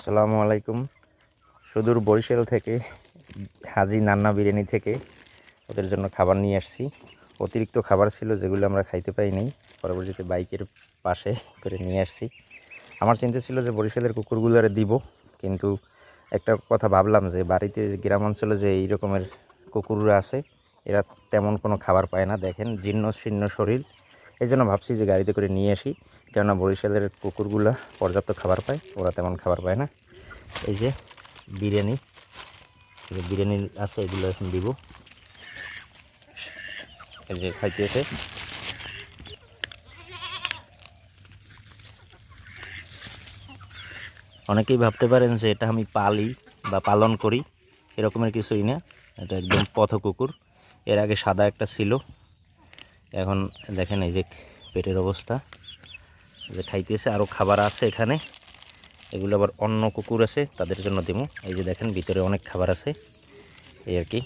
আসসালামু আলাইকুম। সুদূর বরিশাল থেকে হাজি নান্না বিরিয়ানি থেকে ওদের জন্য খাবার নিয়ে আসছি। অতিরিক্ত খাবার ছিল যেগুলো আমরা খাইতে পাইনি, পরবর্তীতে বাইকের পাশে করে নিয়ে আসছি। আমার চিন্তা ছিল যে বরিশালের কুকুরগুলোরে দিব, কিন্তু একটা কথা ভাবলাম যে বাড়িতে গ্রাম অঞ্চলে যে এই রকমের কুকুররা আছে এরা তেমন কোনো খাবার পায় না, দেখেন জীর্ণ শীর্ণ শরীর। এই জন্য ভাবছি যে গাড়িতে করে নিয়ে আসি, কেননা বরিশালের কুকুরগুলা পর্যাপ্ত খাবার পায়, ওরা তেমন খাবার পায় না। এই যে বিরিয়ানি, বিরিয়ানি আছে, এগুলো এখন দিব। এই যে খাইতেছে। অনেকেই ভাবতে পারেন যে এটা আমি পালি বা পালন করি, এরকমের কিছুই না। এটা একদম পথ কুকুর। এর আগে সাদা একটা ছিল, এখন দেখেন এই যে পেটের অবস্থা, যে খাইতেছে। আরও খাবার আছে এখানে, এগুলো আবার অন্য কুকুর আছে তাদের জন্য দিব। এই যে দেখেন ভিতরে অনেক খাবার আছে, এই আর কি।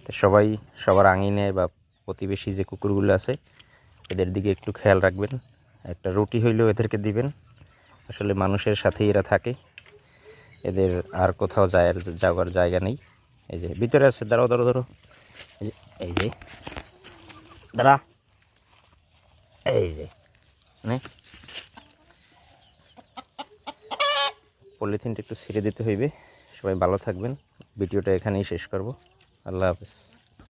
তো সবাই সবার আঙিনে বা প্রতিবেশী যে কুকুরগুলো আছে এদের দিকে একটু খেয়াল রাখবেন। একটা রুটি হইলেও এদেরকে দিবেন। আসলে মানুষের সাথেই এরা থাকে, এদের আর কোথাও যাওয়ার জায়গা নেই। এই যে ভিতরে আছে, দাঁড়াও ধরো ধরো, এই যে দাঁড়া, এই যে মানে পলিথিনটা একটু ছেড়ে দিতে হইবে। সবাই ভালো থাকবেন। ভিডিওটা এখানেই শেষ করব। আল্লাহ হাফেজ।